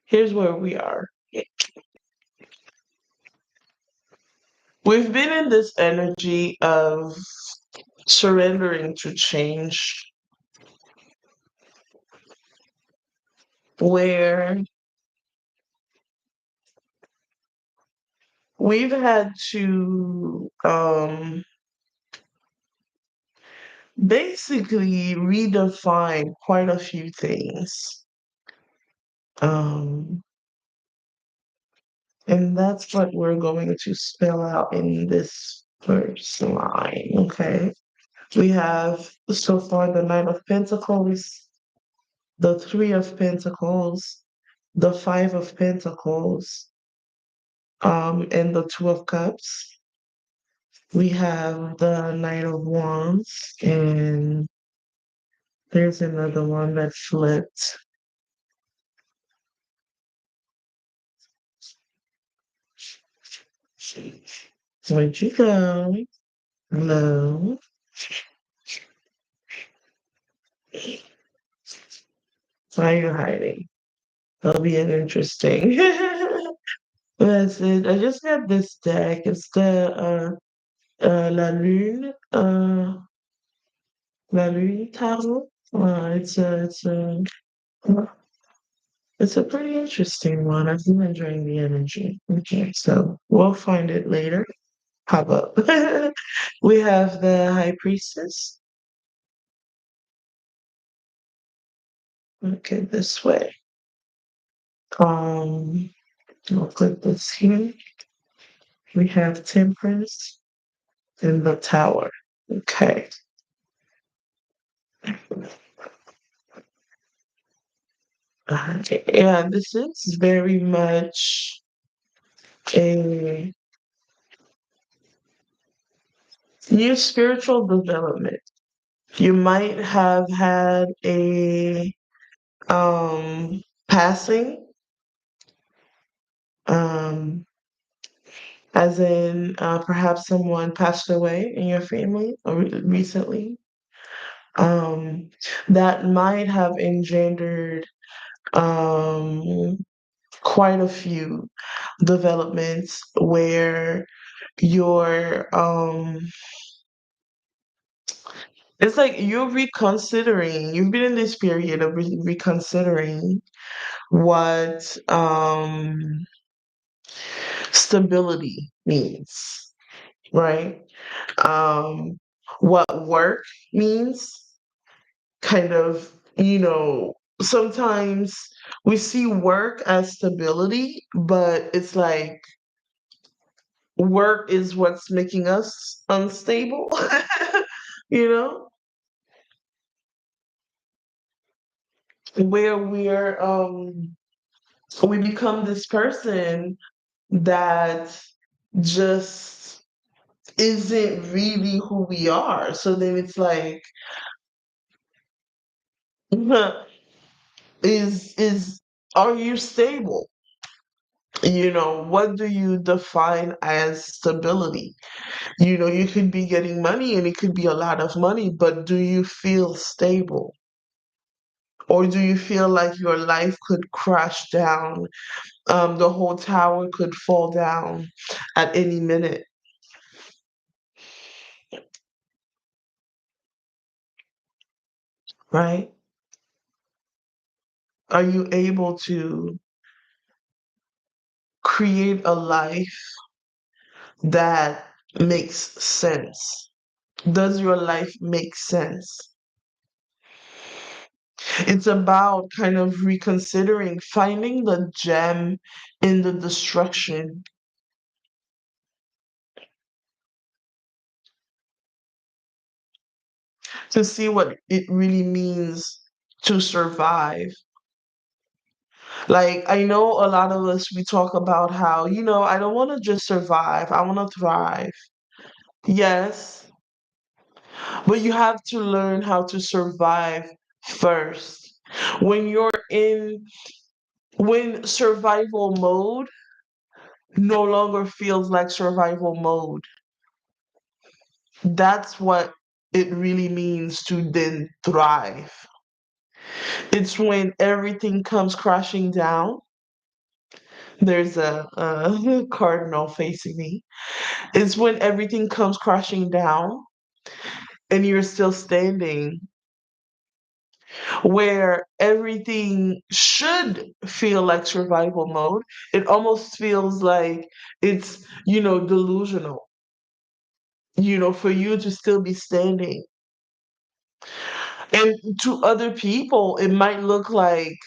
Here's where we are. We've been in this energy of surrendering to change, where we've had to basically redefine quite a few things. Um, and that's what we're going to spell out in this first line, okay? We have so far the Knight of Pentacles, the Three of Pentacles, the Five of Pentacles, and the Two of Cups. We have the Knight of Wands, and there's another one that flipped. Where'd you go? Hello. Why are you hiding? That'll be an interesting message. I just got this deck. It's the La Lune Tarot. It's a pretty interesting one. I've been enjoying the energy. Okay, so we'll find it later. Pop up. We have the High Priestess. Okay, this way. Um, I'll put this here. We have Temperance and the Tower. Okay. Yeah, this is very much a new spiritual development. You might have had a passing, um, as in perhaps someone passed away in your family or recently. Um, that might have engendered um, quite a few developments where you're it's like you're reconsidering, you've been in this period of reconsidering what stability means, right? um what work means, kind of, sometimes we see work as stability, but it's like work is what's making us unstable. you know where we become this person that just isn't really who we are. So then it's like, is are you stable? What do you define as stability? You could be getting money and it could be a lot of money, but do you feel stable? Or do you feel like your life could crash down? The whole tower could fall down at any minute, right? Are you able to create a life that makes sense? Does your life make sense? It's about kind of reconsidering, finding the gem in the destruction, to see what it really means to survive. Like, I know a lot of us, we talk about how, I don't want to just survive, I want to thrive. Yes, but you have to learn how to survive first. When you're in, when survival mode no longer feels like survival mode, that's what it really means to then thrive. It's when everything comes crashing down There's a cardinal facing me. It's when everything comes crashing down and you're still standing, where everything should feel like survival mode. It almost feels like it's, delusional, for you to still be standing. And to other people, it might look like,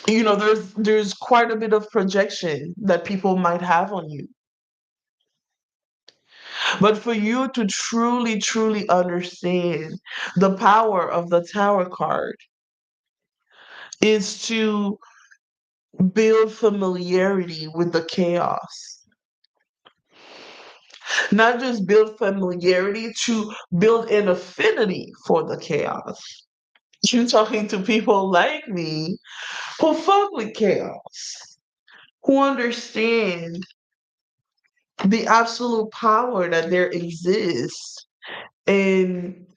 there's quite a bit of projection that people might have on you. But for you to truly, truly understand the power of the Tower card is to build familiarity with the chaos. Not just build familiarity, to build an affinity for the chaos. You're talking to people like me who fuck with chaos, who understand the absolute power that there exists in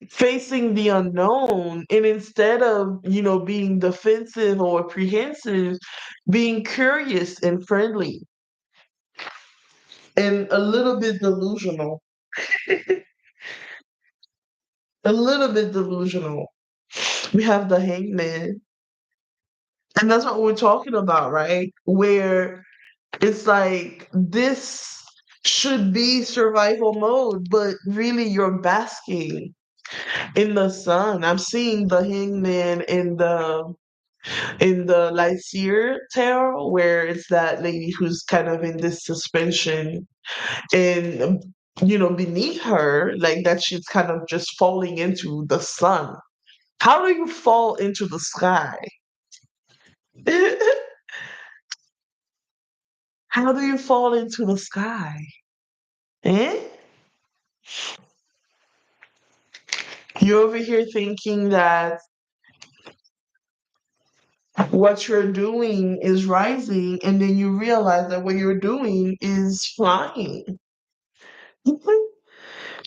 facing the unknown, and instead of being defensive or apprehensive, being curious and friendly and a little bit delusional. A little bit delusional. We have the hangman, and that's what we're talking about, right? Where it's like this should be survival mode, but really you're basking in the sun. I'm seeing the hangman in the Lyseer tarot, where it's that lady who's kind of in this suspension, and beneath her, like that, she's kind of just falling into the sun. How do you fall into the sky? How do you fall into the sky? Eh? You're over here thinking that what you're doing is rising, and then you realize that what you're doing is flying.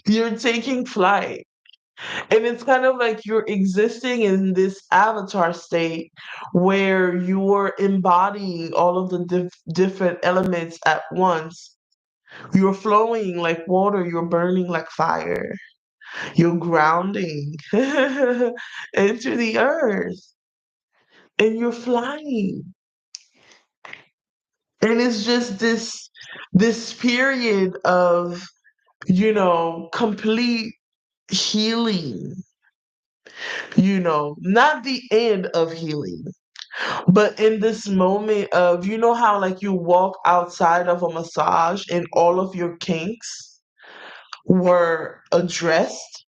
You're taking flight. And it's kind of like you're existing in this avatar state where you're embodying all of the different elements at once. You're flowing like water, you're burning like fire, you're grounding into the earth, and you're flying. And it's just this period of, complete healing, not the end of healing, but in this moment of, how like you walk outside of a massage and all of your kinks were addressed,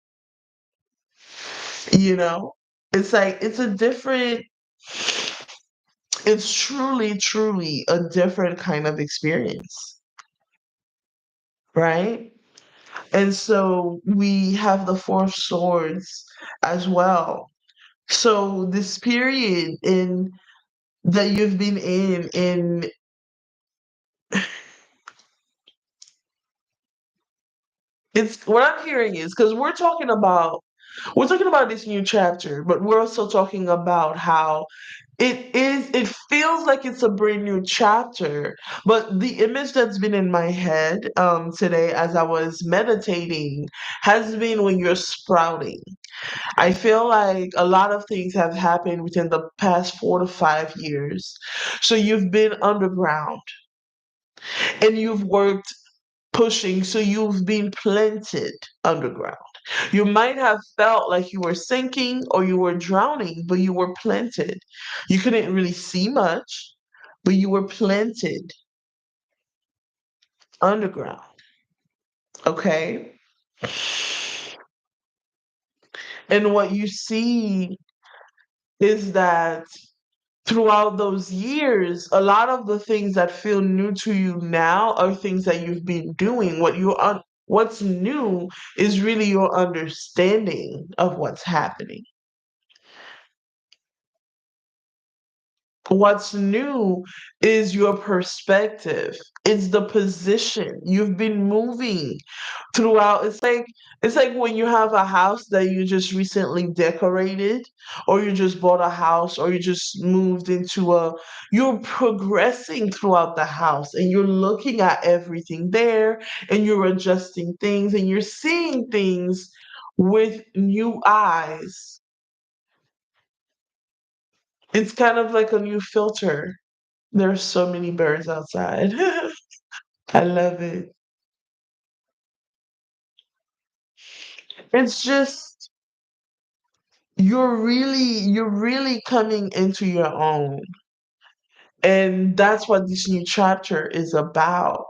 you know? It's like it's truly, truly a different kind of experience, right? And so we have the Four of Swords as well. So this period in that you've been in it's what I'm hearing is because we're talking about this new chapter, but we're also talking about how it feels like it's a brand new chapter, but the image that's been in my head today as I was meditating has been when you're sprouting. I feel like a lot of things have happened within the past 4 to 5 years. So you've been underground and you've worked pushing, so you've been planted underground. You might have felt like you were sinking or you were drowning, but you were planted. You couldn't really see much, but you were planted underground. Okay. And what you see is that throughout those years, a lot of the things that feel new to you now are things that you've been doing. What's new is really your understanding of what's happening. What's new is your perspective. It's the position. You've been moving throughout. It's like when you have a house that you just recently decorated, or you just bought a house, or you just moved into a you're progressing throughout the house, and you're looking at everything there, and you're adjusting things, and you're seeing things with new eyes. It's kind of like a new filter. There's so many birds outside. I love it. It's just you're really coming into your own. And that's what this new chapter is about.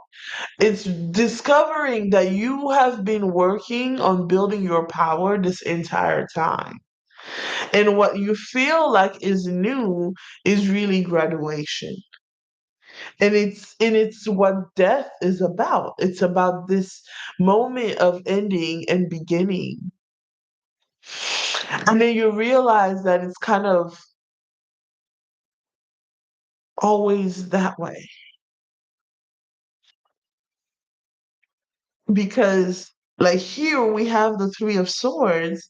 It's discovering that you have been working on building your power this entire time. And what you feel like is new is really graduation. And it's what death is about. It's about this moment of ending and beginning. And then you realize that it's kind of always that way. Because, like, here we have the Three of Swords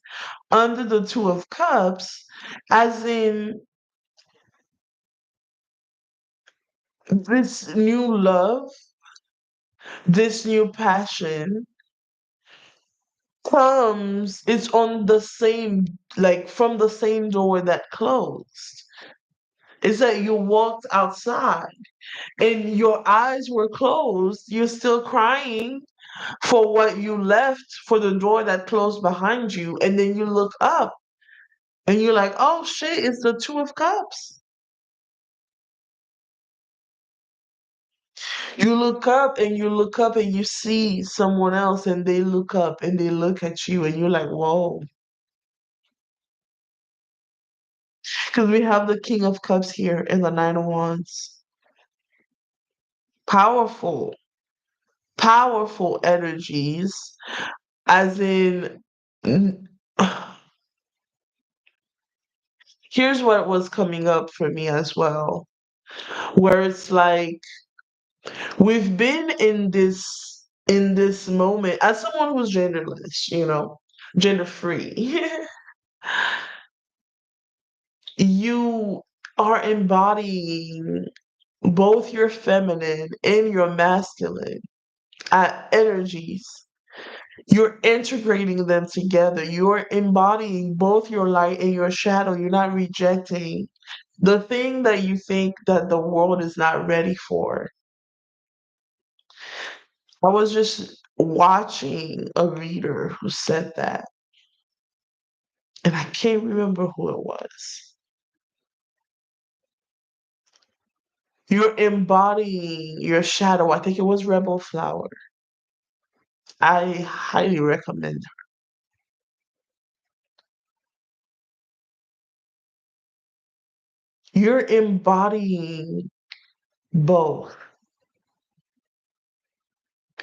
under the Two of Cups, as in this new love, this new passion comes, it's on the same, like, from the same door that closed. It's that you walked outside and your eyes were closed. You're still crying for what you left, for the door that closed behind you. And then you look up and you're like, oh shit, it's the Two of Cups. You look up and you look up and you see someone else, and they look up and they look at you, and you're like, whoa. Because we have the King of Cups here and the Nine of Wands. Powerful, powerful energies, as in, n- here's what was coming up for me as well, where it's like we've been in this moment as someone who's genderless, gender free. You are embodying both your feminine and your masculine energies. You're integrating them together. You're embodying both your light and your shadow. You're not rejecting the thing that you think that the world is not ready for. I was just watching a reader who said that, and I can't remember who it was. You're embodying your shadow. I think it was Rebel Flower. I highly recommend her. You're embodying both,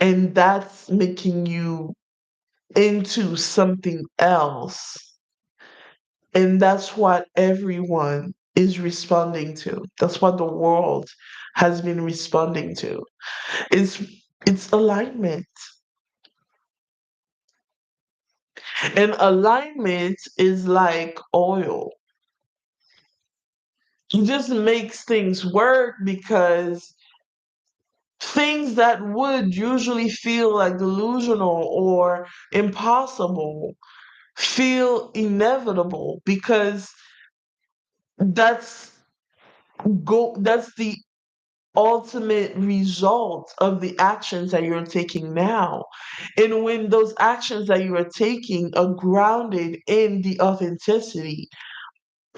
and that's making you into something else. And that's what everyone is responding to. That's what the world has been responding to. It's it's alignment. And alignment is like oil. It just makes things work because things that would usually feel like delusional or impossible feel inevitable because that's that's the ultimate result of the actions that you're taking now. And when those actions that you are taking are grounded in the authenticity,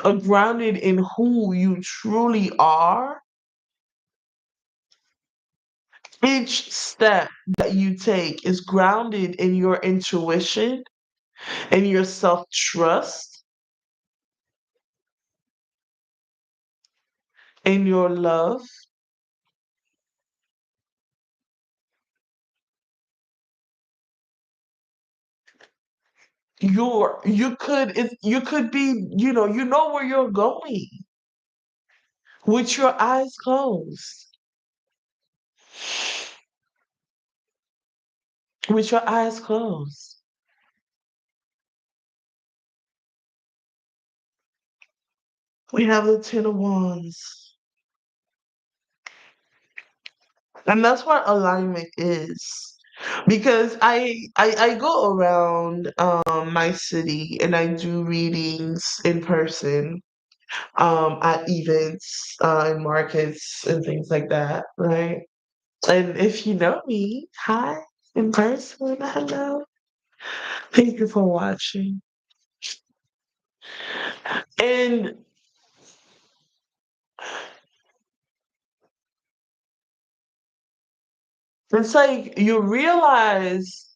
are grounded in who you truly are, each step that you take is grounded in your intuition and your self trust and your love. You could be, you know where you're going. with your eyes closed. With your eyes closed. We have the Ten of Wands. And that's what alignment is. Because I go around my city and I do readings in person at events and markets and things like that, right? And if you know me, hi in person, hello. Thank you for watching. And it's like you realize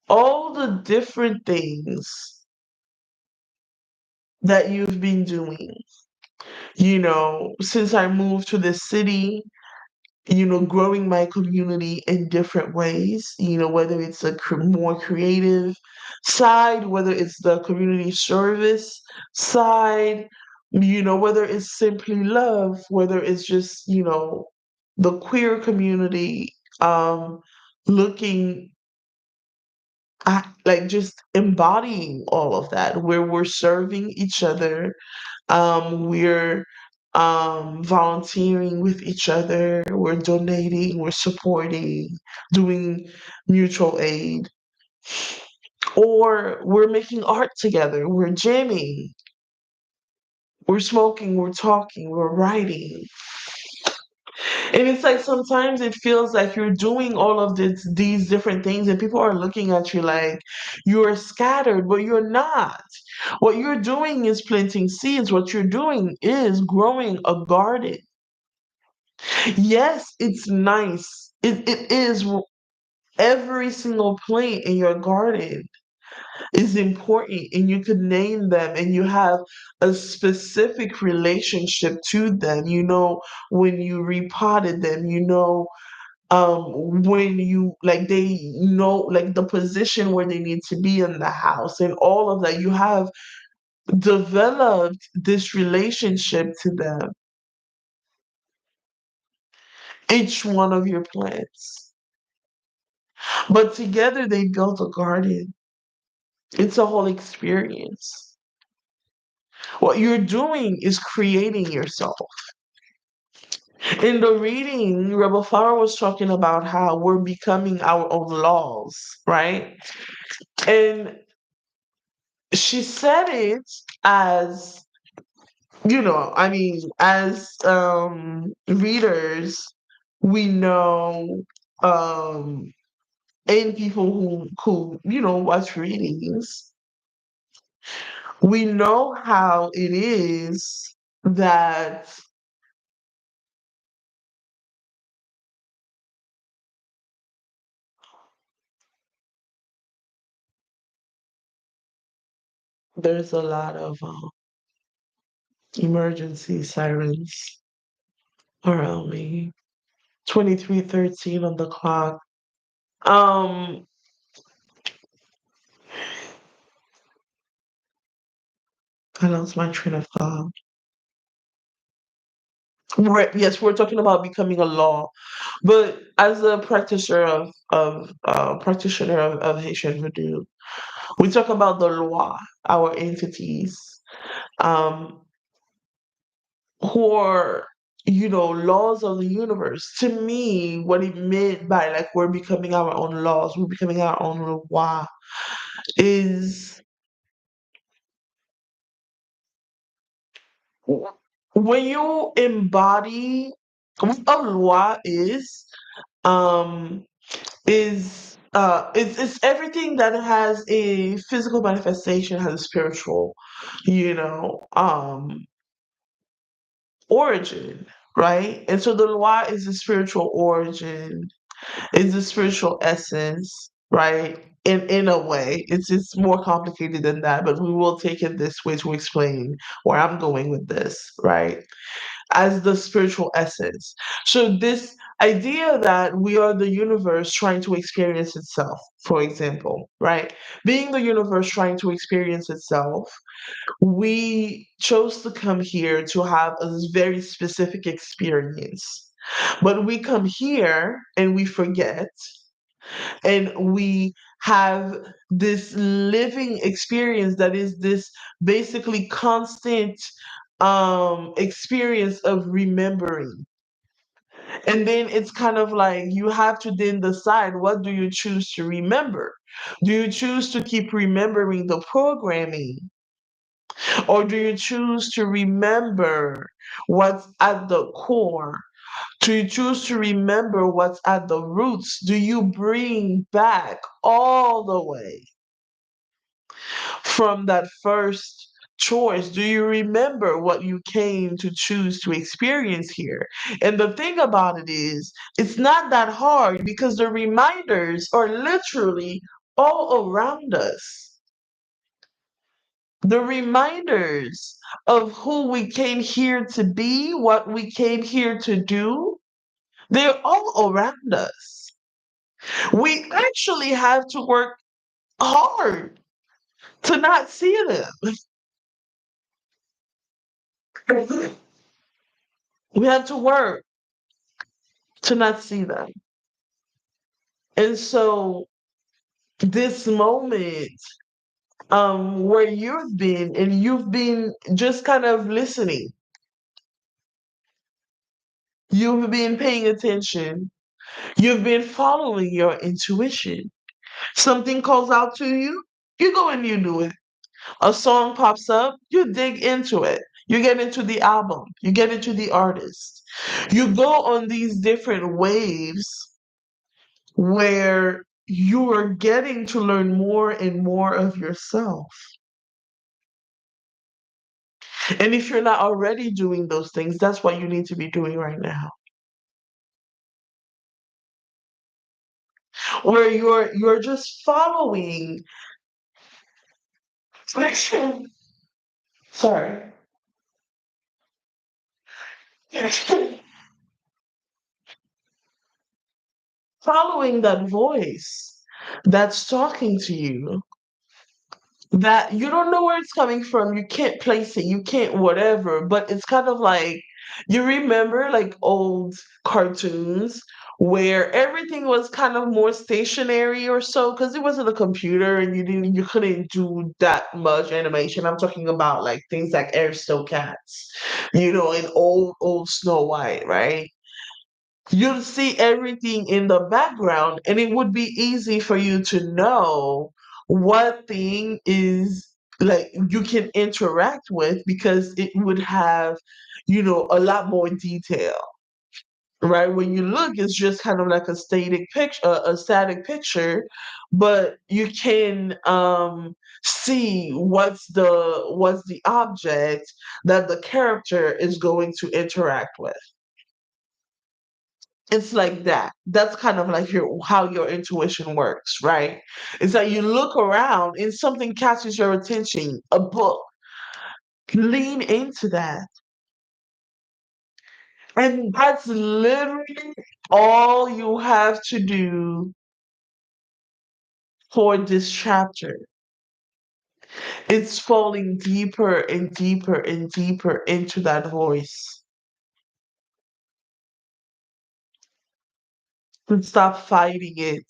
all the different things that you've been doing. Since I moved to this city, growing my community in different ways, whether it's a more creative side, whether it's the community service side, whether it's simply love, whether it's just, the queer community, looking like just embodying all of that, where we're serving each other, we're volunteering with each other, we're donating, we're supporting, doing mutual aid, or we're making art together, we're jamming, we're smoking, we're talking, we're writing. And it's like sometimes it feels like you're doing all of these different things, and people are looking at you like you're scattered, but you're not. What you're doing is planting seeds. What you're doing is growing a garden. Yes, it's nice. It is. Every single plant in your garden is important, and you could name them, and you have a specific relationship to them. When you repotted them, when you like they know like the position where they need to be in the house and all of that. You have developed this relationship to them, each one of your plants. But together they built a garden. It's a whole experience. What you're doing is creating yourself. In the reading, Rebel Flower was talking about how we're becoming our own laws, right? And she said it as, I mean, as readers, we know, um, and people who watch readings, we know how it is that there's a lot of emergency sirens around me. 23:13 on the clock. Um, I lost my train of thought. Right, yes, we're talking about becoming a law, but as a practitioner of Haitian Voodoo, we talk about the loi, our entities, um, who are laws of the universe. To me, what it meant by like we're becoming our own laws, we're becoming our own loi, is when you embody what a loi um it's everything that has a physical manifestation, has a spiritual you know um origin, right? And so the loi is the spiritual origin, is the spiritual essence, right? in a way. It's more complicated than that, but we will take it this way to explain where I'm going with this, right? As the spiritual essence. So this idea that we are the universe trying to experience itself, for example, right? Being the universe trying to experience itself, we chose to come here to have a very specific experience. But we come here and we forget, and we have this living experience that is this basically constant experience of remembering. And then it's kind of like you have to then decide, what do you choose to remember? Do you choose to keep remembering the programming, or do you choose to remember what's at the core? Do you choose to remember what's at the roots? Do you bring back all the way from that first choice? Do you remember what you came to choose to experience here? And the thing about it is, it's not that hard because the reminders are literally all around us. The reminders of who we came here to be, what we came here to do, they're all around us. We actually have to work hard to not see them. We have to work to not see them. And so this moment where you've been just kind of listening, you've been paying attention, you've been following your intuition. Something calls out to you, you go and you do it. A song pops up, you dig into it. You get into the album, you get into the artist. You go on these different waves where you are getting to learn more and more of yourself. And if you're not already doing those things, that's what you need to be doing right now. Where you're just following. Sorry. Following that voice that's talking to you, that you don't know where it's coming from, you can't place it, you can't whatever, but it's kind of like, you remember like old cartoons where everything was kind of more stationary or so, because it wasn't a computer and you couldn't do that much animation. I'm talking about like things like Aristocats, and old Snow White, right? You'll see everything in the background, and it would be easy for you to know what thing is like you can interact with, because it would have, a lot more detail. Right? When you look, it's just kind of like a static picture, a static picture, but you can see what's the object that the character is going to interact with. It's like that. That's kind of like how your intuition works, right? It's that you look around and something catches your attention, a book. Lean into that. And that's literally all you have to do for this chapter. It's falling deeper and deeper and deeper into that voice. And stop fighting it.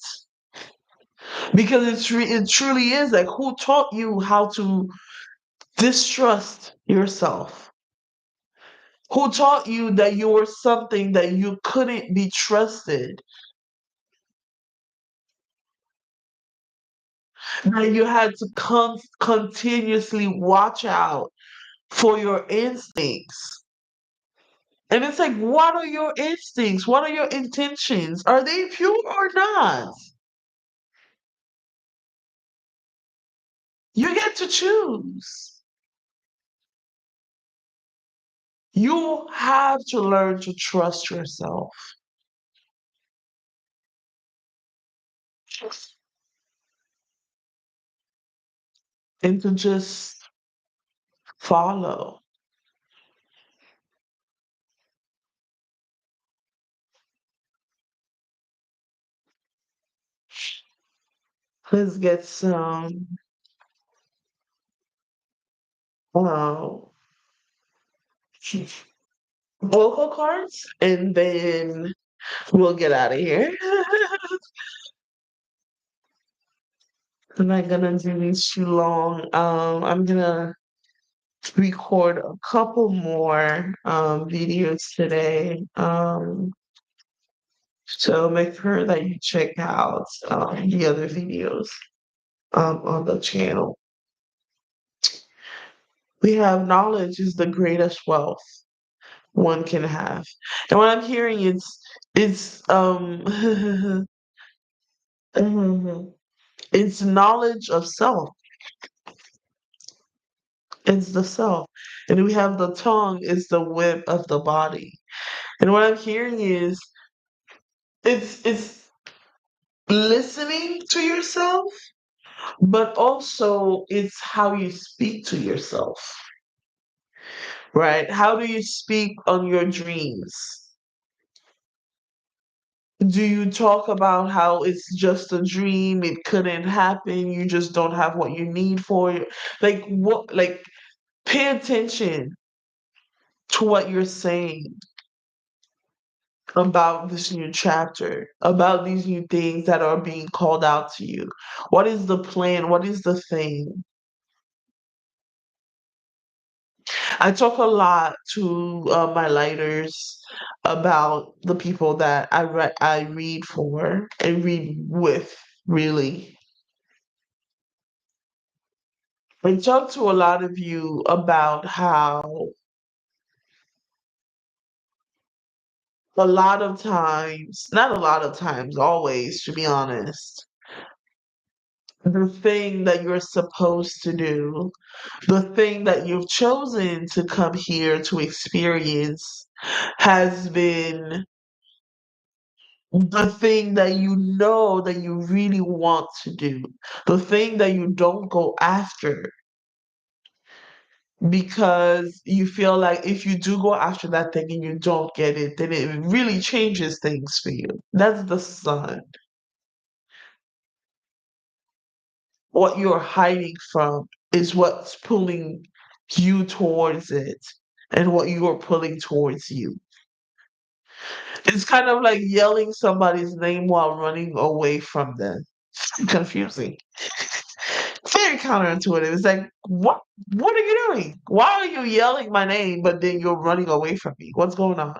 Because it truly is like, who taught you how to distrust yourself? Who taught you that you were something that you couldn't be trusted? That you had to continuously watch out for your instincts. And it's like, what are your instincts? What are your intentions? Are they pure or not? You get to choose. You have to learn to trust yourself. and to just follow. Let's get some uh, vocal cards and then we'll get out of here. I'm not gonna do these too long. I'm gonna record a couple more videos today. So make sure that you check out the other videos on the channel. We have knowledge is the greatest wealth one can have. And what I'm hearing is it's it's knowledge of self. It's the self. And we have the tongue is the whip of the body. And what I'm hearing is it's listening to yourself, but also it's how you speak to yourself, right? How do you speak on your dreams? Do you talk about how it's just a dream, it couldn't happen, you just don't have what you need for it? Like what pay attention to what you're saying about this new chapter, about these new things that are being called out to you. What is the plan? What is the thing? I talk a lot to my lighters about the people that I read for and read with, really. I talk to a lot of you about how a lot of times, not a lot of times, always, to be honest, the thing that you're supposed to do, the thing that you've chosen to come here to experience has been the thing that you know that you really want to do, the thing that you don't go after because you feel like if you do go after that thing and you don't get it, then it really changes things for you. That's the sun. What you're hiding from is what's pulling you towards it and what you're pulling towards you. It's kind of like yelling somebody's name while running away from them. Confusing. Very counterintuitive. It's like, what are you doing? Why are you yelling my name, but then you're running away from me? What's going on?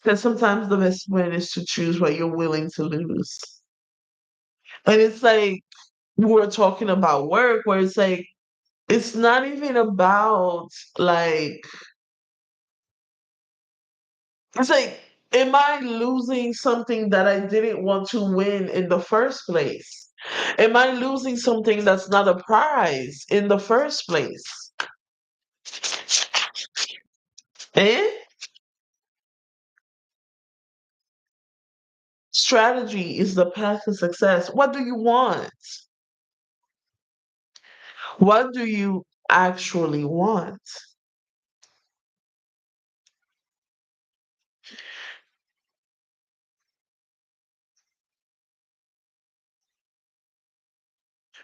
Because sometimes the best way is to choose what you're willing to lose. And it's like we're talking about work where it's like it's not even about like it's like am I losing something that I didn't want to win in the first place? Am I losing something that's not a prize in the first place? Eh? Strategy is the path to success. What do you want? What do you actually want?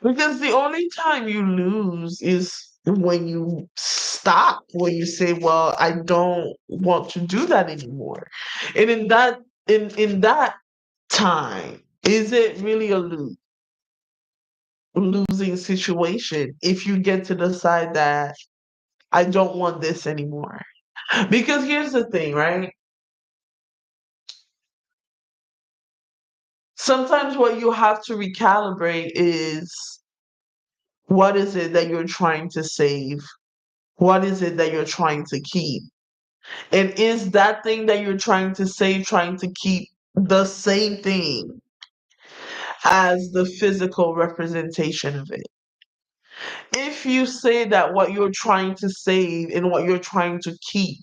Because the only time you lose is when you stop, when you say, "Well, I don't want to do that anymore." And in that time, is it really a losing situation if you get to decide that I don't want this anymore? Because here's the thing, right? Sometimes what you have to recalibrate is what is it that you're trying to save? What is it that you're trying to keep? And is that thing that you're trying to save, trying to keep the same thing as the physical representation of it? If you say that what you're trying to save and what you're trying to keep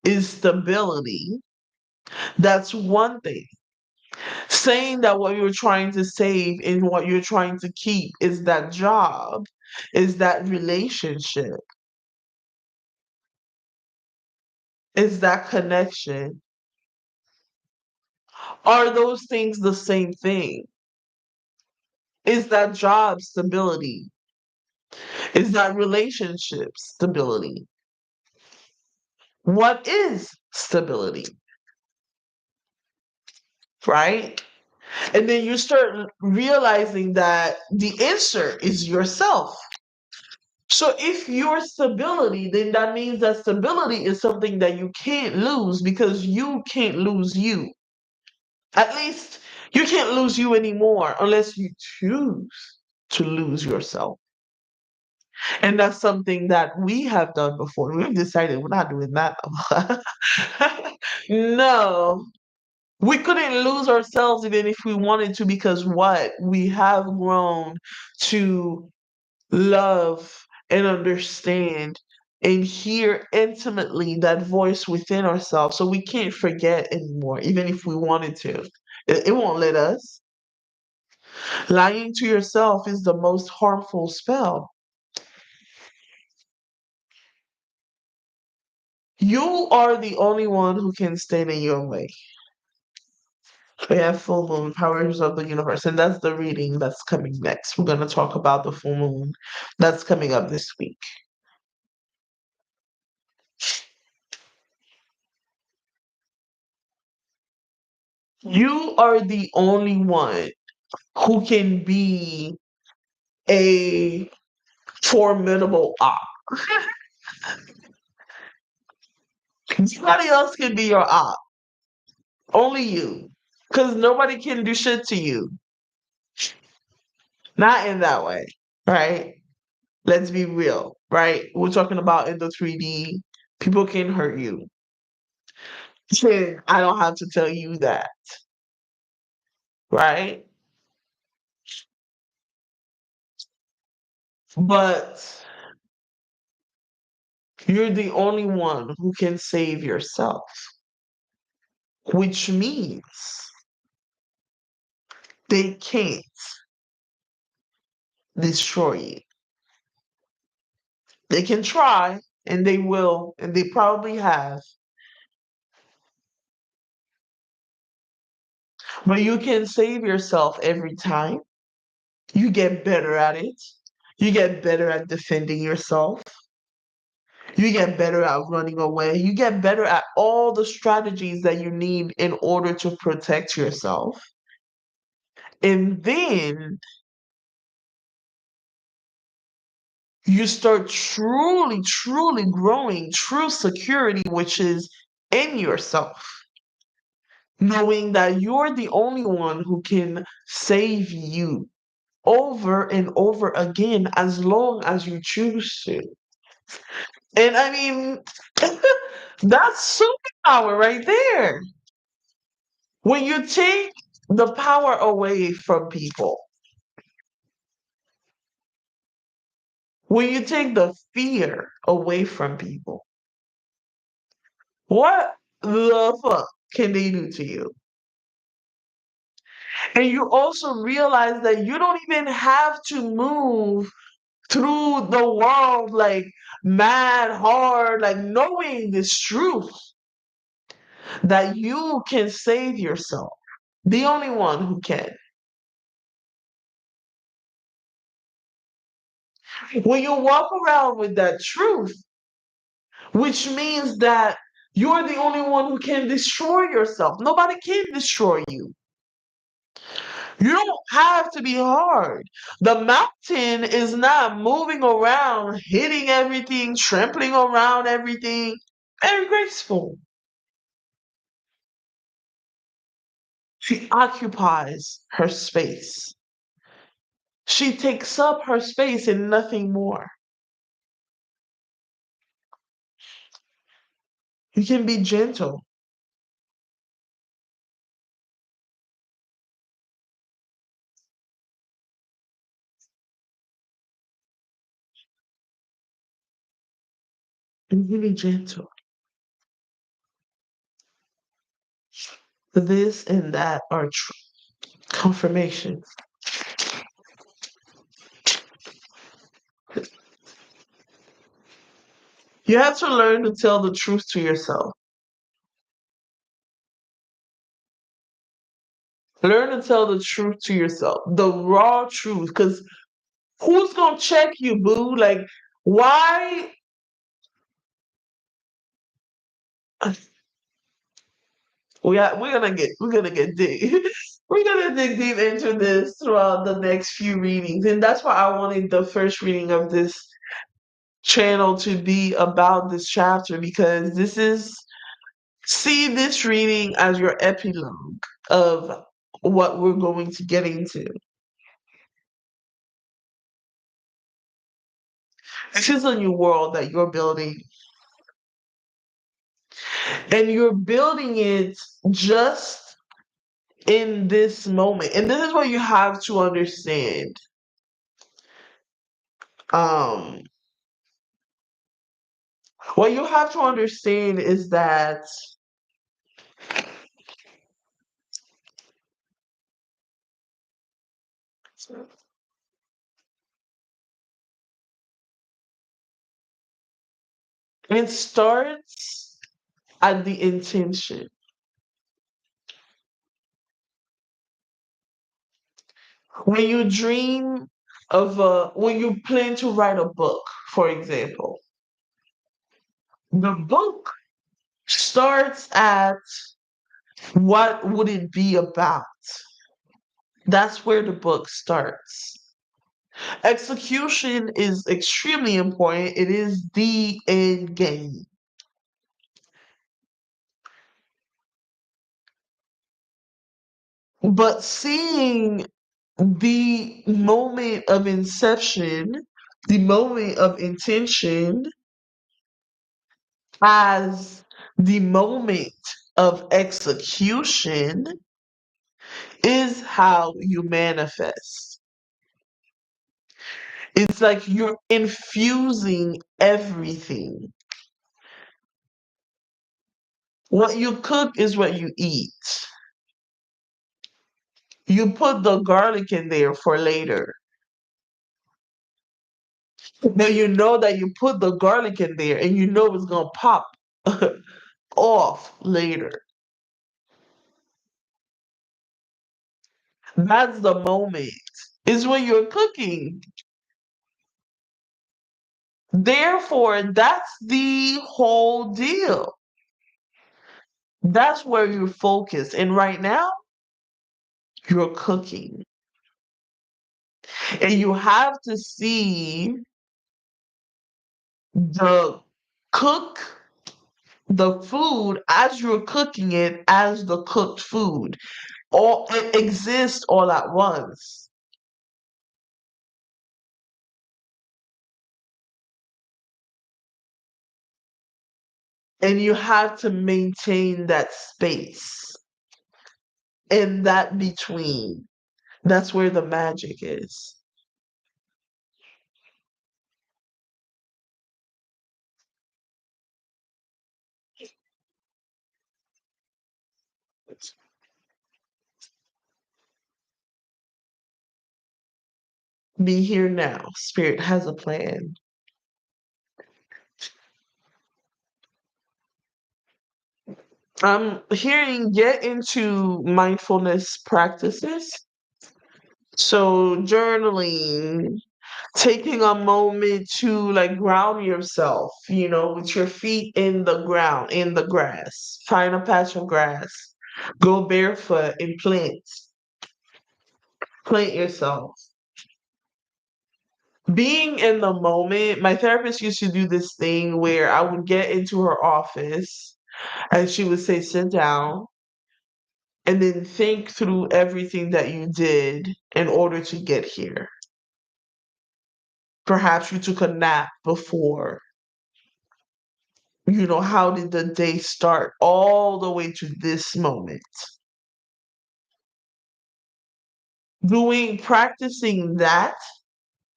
is stability, that's one thing. Saying that what you're trying to save and what you're trying to keep is that job, is that relationship, is that connection. Are those things the same thing? Is that job stability? Is that relationship stability? What is stability? Right? And then you start realizing that the answer is yourself. So if your stability, then that means that stability is something that you can't lose because you can't lose you. At least you can't lose you anymore unless you choose to lose yourself. And that's something that we have done before. We've decided we're not doing that. No, we couldn't lose ourselves even if we wanted to because what? We have grown to love and understand and hear intimately that voice within ourselves. So we can't forget anymore, even if we wanted to. It won't let us. Lying to yourself is the most harmful spell. You are the only one who can stand in your way. We have full moon, powers of the universe, and that's the reading that's coming next. We're going to talk about the full moon that's coming up this week. You are the only one who can be a formidable op. Nobody else can be your op. Only you. Because nobody can do shit to you. Not in that way, right? Let's be real, right? We're talking about in the 3D, people can hurt you. I don't have to tell you that, right? But you're the only one who can save yourself, which means they can't destroy you. They can try, and they will, and they probably have, but you can save yourself every time. You get better at it. You get better at defending yourself. You get better at running away. You get better at all the strategies that you need in order to protect yourself. And then you start truly, truly growing true security, which is in yourself, knowing that you're the only one who can save you over and over again as long as you choose to. And I mean, that's superpower right there. When you take the power away from people, when you take the fear away from people, what the fuck can they do to you? And you also realize that you don't even have to move through the world like mad hard, like knowing this truth that you can save yourself. The only one who can. When you walk around with that truth, which means that you're the only one who can destroy yourself. Nobody can destroy you. You don't have to be hard. The mountain is not moving around, hitting everything, trampling around everything. Very graceful. She occupies her space. She takes up her space and nothing more. You can be gentle. You can be gentle. this and that are confirmation. You have to learn to tell the truth to yourself. Learn to tell the truth to yourself, the raw truth. Because who's gonna check you, boo? Like, why? We're gonna get deep. We're gonna dig deep into this throughout the next few readings, and that's why I wanted the first reading of this channel to be about this chapter because see this reading as your epilogue of what we're going to get into. This is a new world that you're building, and you're building it just in this moment. And this is what you have to understand. Um, what you have to understand is that it starts at the intention. When you dream when you plan to write a book, for example, the book starts at what would it be about? That's where the book starts. Execution is extremely important. It is the end game. But seeing the moment of inception, the moment of intention, as the moment of execution is how you manifest. It's like you're infusing everything. What you cook is what you eat. You put the garlic in there for later. Now you know that you put the garlic in there and you know it's gonna pop off later. That's the moment. Is when you're cooking. Therefore, that's the whole deal. That's where you're focused. And right now, you're cooking. And you have to see the cook the food as you're cooking it as the cooked food. All it exists all at once. And you have to maintain that space in that between. That's where the magic is. Be here now. Spirit has a plan. I'm hearing get into mindfulness practices. So journaling, taking a moment to like ground yourself, with your feet in the ground, in the grass. Find a patch of grass. Go barefoot and plant. Plant yourself. Being in the moment, my therapist used to do this thing where I would get into her office and she would say, sit down and then think through everything that you did in order to get here. Perhaps you took a nap before. How did the day start all the way to this moment? Practicing that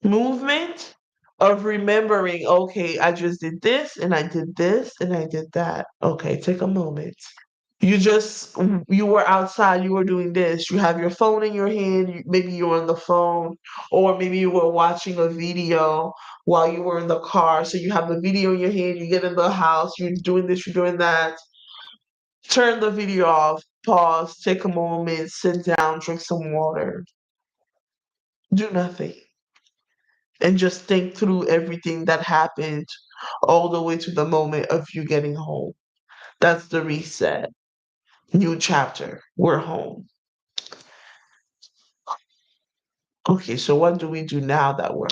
movement of remembering, okay, I just did this and I did this and I did that. Okay, take a moment. You were outside, you were doing this, you have your phone in your hand, maybe you were on the phone, or maybe you were watching a video while you were in the car. So you have the video in your hand, you get in the house, you're doing this, you're doing that. Turn the video off, pause, take a moment, sit down, drink some water, do nothing, and just think through everything that happened all the way to the moment of you getting home. That's the reset. New chapter. We're home. Okay, so what do we do now that we're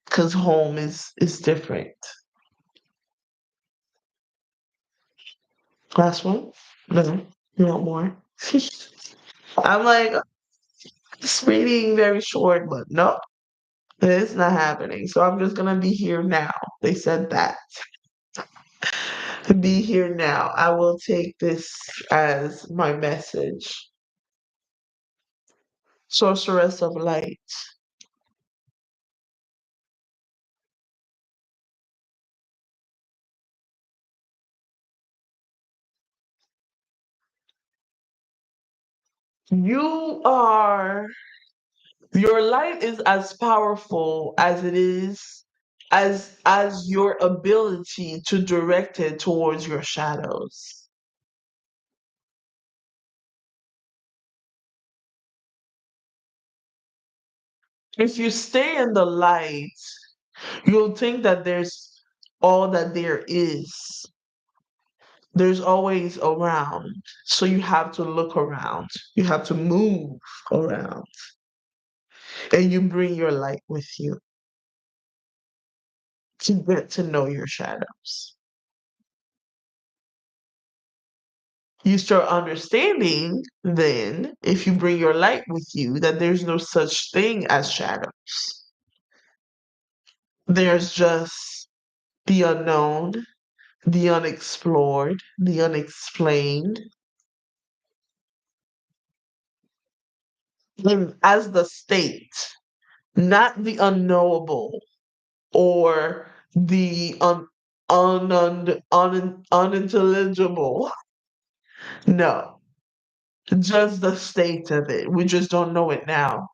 because home is different. Last one? No. You want more? I'm like it's reading very short, but no, it's not happening. So I'm just gonna be here now. They said that. Be here now. I will take this as my message. Sorceress of light. You are your light is as powerful as it is as your ability to direct it towards your shadows. If you stay in the light, you'll think that there's all that there is. There's always around. So you have to look around. You have to move around. And you bring your light with you to get to know your shadows. You start understanding then, if you bring your light with you, that there's no such thing as shadows. There's just the unknown, the unexplored, the unexplained, and as the state, not the unknowable or the unintelligible. No, just the state of it. We just don't know it now.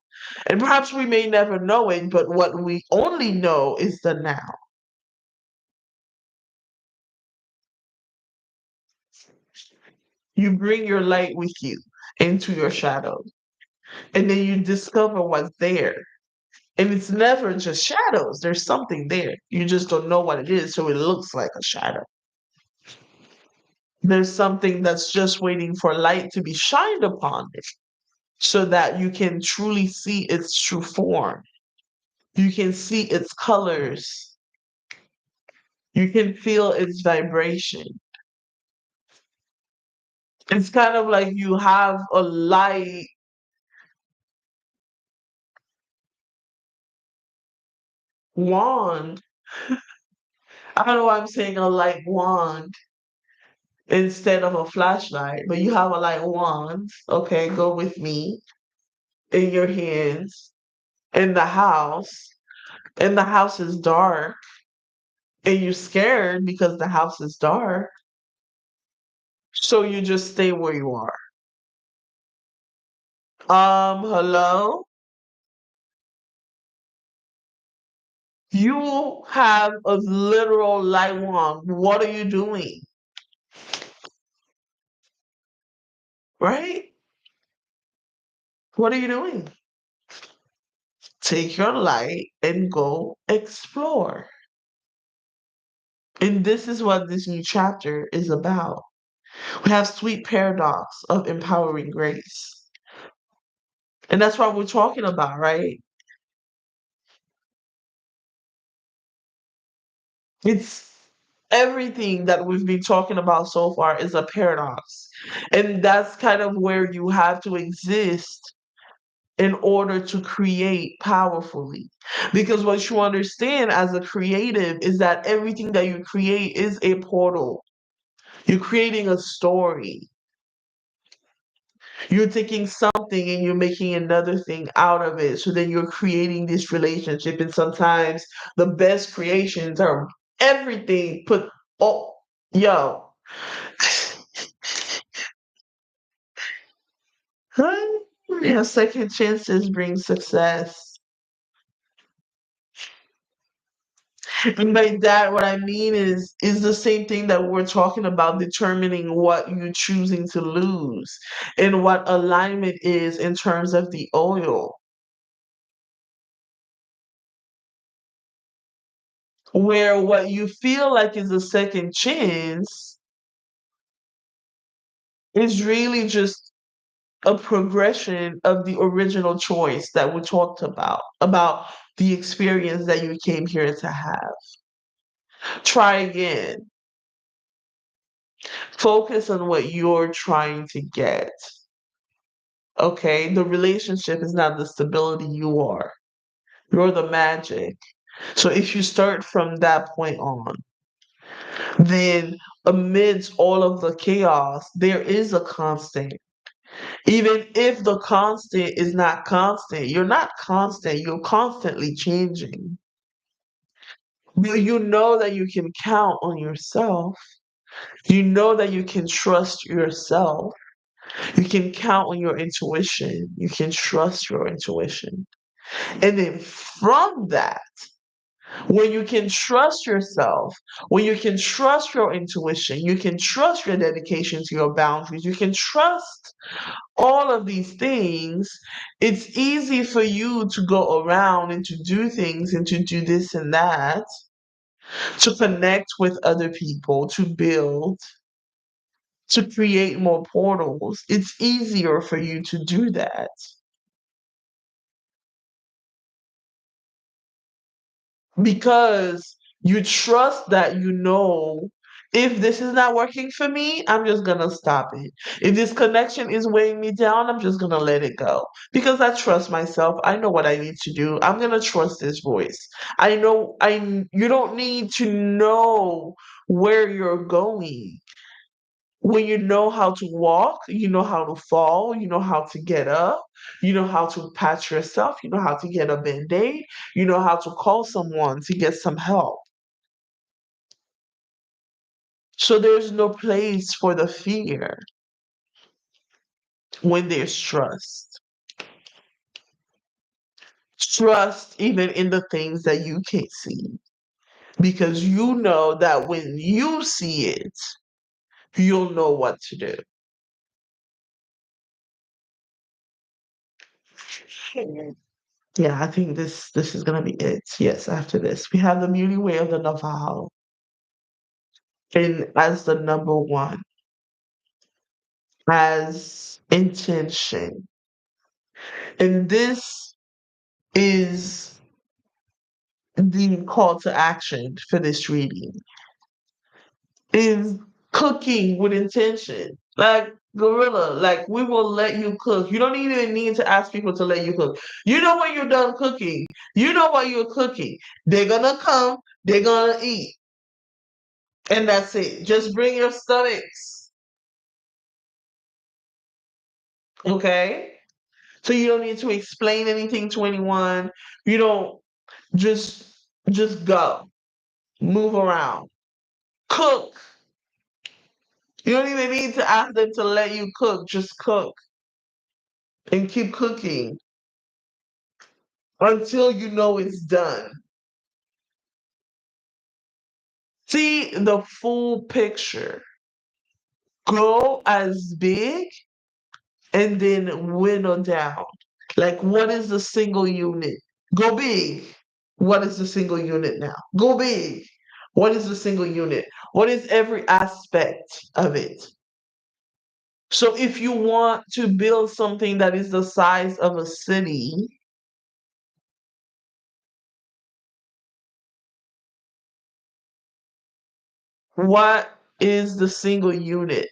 And perhaps we may never know it, but what we only know is the now. You bring your light with you into your shadow, and then you discover what's there. And it's never just shadows, there's something there. You just don't know what it is, so it looks like a shadow. There's something that's just waiting for light to be shined upon it so that you can truly see its true form. You can see its colors. You can feel its vibration. It's kind of like you have a light wand. I don't know why I'm saying a light wand instead of a flashlight, but you have a light wand. Okay, go with me in your hands in the house. And the house is dark, and you're scared because the house is dark. So you just stay where you are. Hello? You have a literal light wand. What are you doing? Right? What are you doing? Take your light and go explore. And this is what this new chapter is about. We have sweet paradox of empowering grace. And that's what we're talking about, right? It's everything that we've been talking about so far is a paradox. And that's kind of where you have to exist in order to create powerfully. Because what you understand as a creative is that everything that you create is a portal. You're creating a story. You're taking something and you're making another thing out of it. So then you're creating this relationship. And sometimes the best creations are everything put, oh, yo. Yeah, second chances bring success. And by that, what I mean is the same thing that we're talking about, determining what you're choosing to lose and what alignment is in terms of the oil. Where what you feel like is a second chance is really just a progression of the original choice that we talked about the experience that you came here to have. Try again. Focus on what you're trying to get. Okay? The relationship is not the stability you are. You're the magic. So if you start from that point on, then amidst all of the chaos, there is a constant. Even if the constant is not constant, you're not constant, you're constantly changing. But you know that you can count on yourself. You know that you can trust yourself. You can count on your intuition. You can trust your intuition. And then from that, when you can trust yourself, when you can trust your intuition, you can trust your dedication to your boundaries, you can trust all of these things, it's easy for you to go around and to do things and to do this and that, to connect with other people, to build, to create more portals. It's easier for you to do that because you trust that you know if this is not working for me, I'm just gonna stop it. If this connection is weighing me down, I'm just gonna let it go because I trust myself. I know what I need to do. I'm gonna trust this voice. I know you don't need to know where you're going. When you know how to walk, you know how to fall, you know how to get up, you know how to patch yourself, you know how to get a band-aid, you know how to call someone to get some help. So there's no place for the fear when there's trust. Trust even in the things that you can't see. Because you know that when you see it, you'll know what to do. Yeah, I think this is gonna be it. Yes, after this. We have the beauty way of the Navajo. And as the number one, as intention. And this is the call to action for this reading is cooking with intention. Like gorilla, like we will let you cook. You don't even need to ask people to let you cook. You know when you're done cooking, you know what you're cooking. They're gonna come, they're gonna eat. And that's it. Just bring your stomachs. Okay? So you don't need to explain anything to anyone. You don't just just go. Move around. Cook. You don't even need to ask them to let you cook. Just cook and keep cooking until you know it's done. See the full picture. Go as big and then winnow down. Like, what is the single unit? Go big. What is the single unit now? Go big. What is the single unit? What is every aspect of it? So, if you want to build something that is the size of a city, what is the single unit?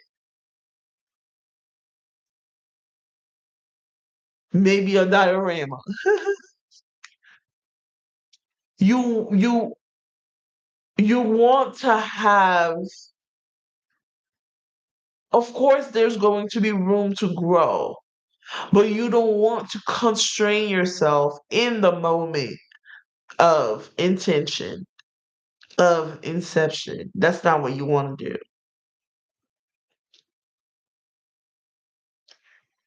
Maybe a diorama. You you want to have, of course there's going to be room to grow, but you don't want to constrain yourself in the moment of intention, of inception. That's not what you want to do.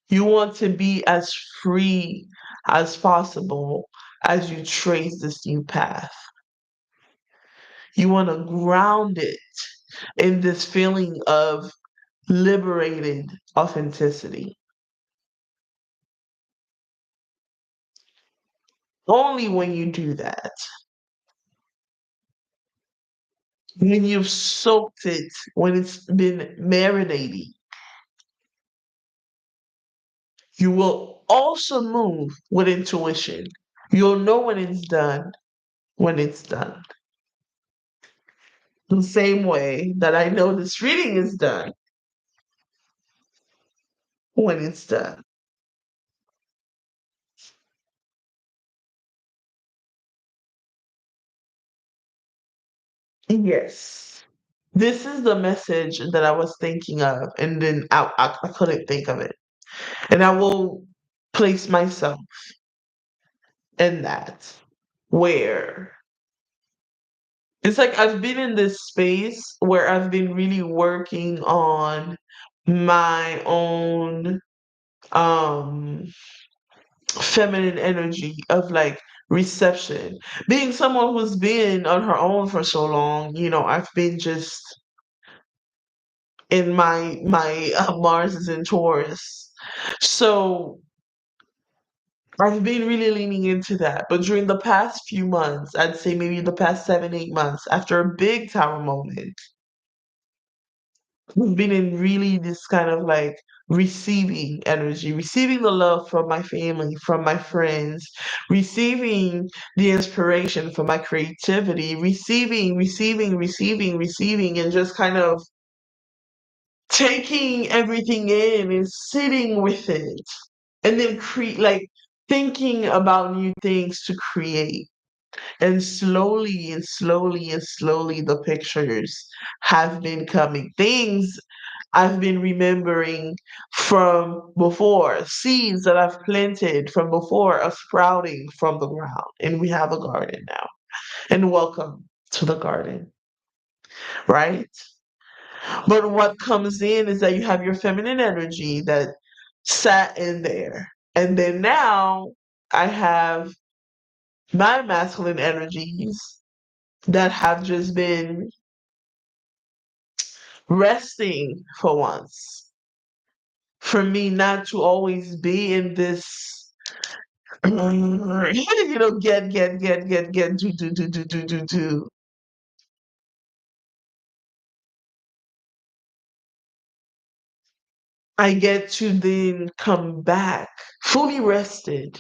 You want to be as free as possible as you trace this new path. You want to ground it in this feeling of liberated authenticity. Only when you do that, when you've soaked it, when it's been marinating, you will also move with intuition. You'll know when it's done. The same way that I know this reading is done when it's done. Yes. This is the message that I was thinking of, and then I couldn't think of it. And I will place myself in that, where it's like I've been in this space where I've been really working on my own um feminine energy of like reception. Being someone who's been on her own for so long, I've been just in my Mars is in Taurus. So I've been really leaning into that. But during the past few months, I'd say maybe the past 7, 8 months, after a big tower moment, we've been in really this kind of like receiving energy, receiving the love from my family, from my friends, receiving the inspiration from my creativity, receiving, and just kind of taking everything in and sitting with it, and then like thinking about new things to create. And slowly and slowly and slowly, the pictures have been coming. Things I've been remembering from before, seeds that I've planted from before are sprouting from the ground. And we have a garden now. And welcome to the garden, right? But what comes in is that you have your feminine energy that sat in there. And then now I have my masculine energies that have just been resting for once. For me not to always be in this, get, do. I get to then come back fully rested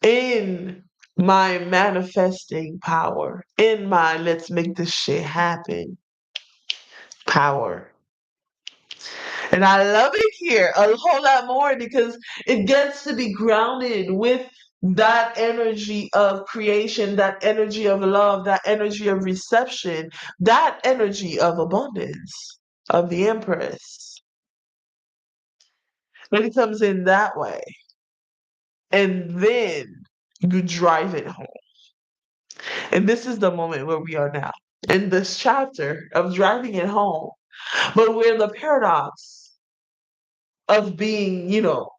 in my manifesting power, in my let's make this shit happen power. And I love it here a whole lot more because it gets to be grounded with that energy of creation, that energy of love, that energy of reception, that energy of abundance of the Empress. When it comes in that way, and then you drive it home. And this is the moment where we are now in this chapter of driving it home. But we're in the paradox of being,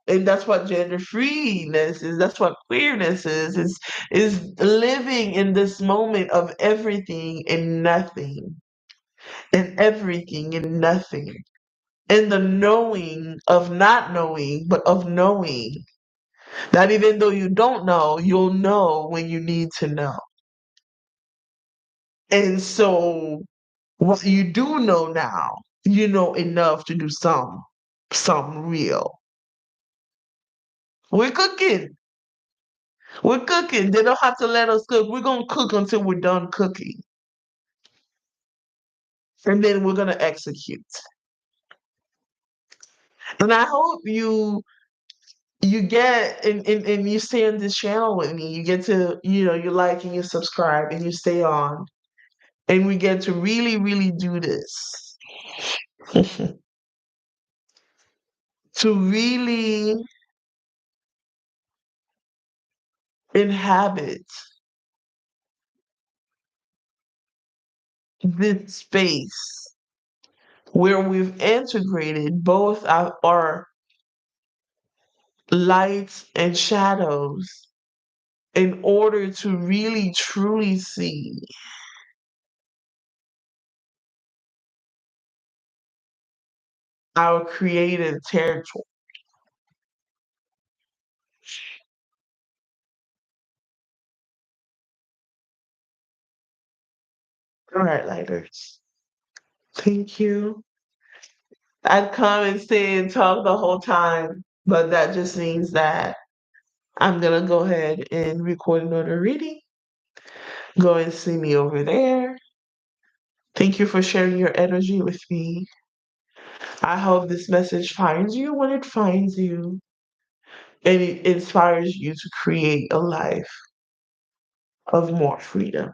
and that's what gender freeness is, that's what queerness is living in this moment of everything and nothing, and everything and nothing. And the knowing of not knowing, but of knowing that even though you don't know, you'll know when you need to know. And so what you do know now, you know enough to do some real. We're cooking. We're cooking. They don't have to let us cook. We're gonna cook until we're done cooking. And then we're gonna execute. And I hope you get and you stay on this channel with me. You get to, you like and you subscribe and you stay on. And we get to really, really do this. To really inhabit this space where we've integrated both our lights and shadows in order to really truly see our creative territory. All right, lighters. Thank you. I'd come and stay and talk the whole time, but that just means that I'm gonna go ahead and record another reading. Go and see me over there. Thank you for sharing your energy with me. I hope this message finds you when it finds you and it inspires you to create a life of more freedom.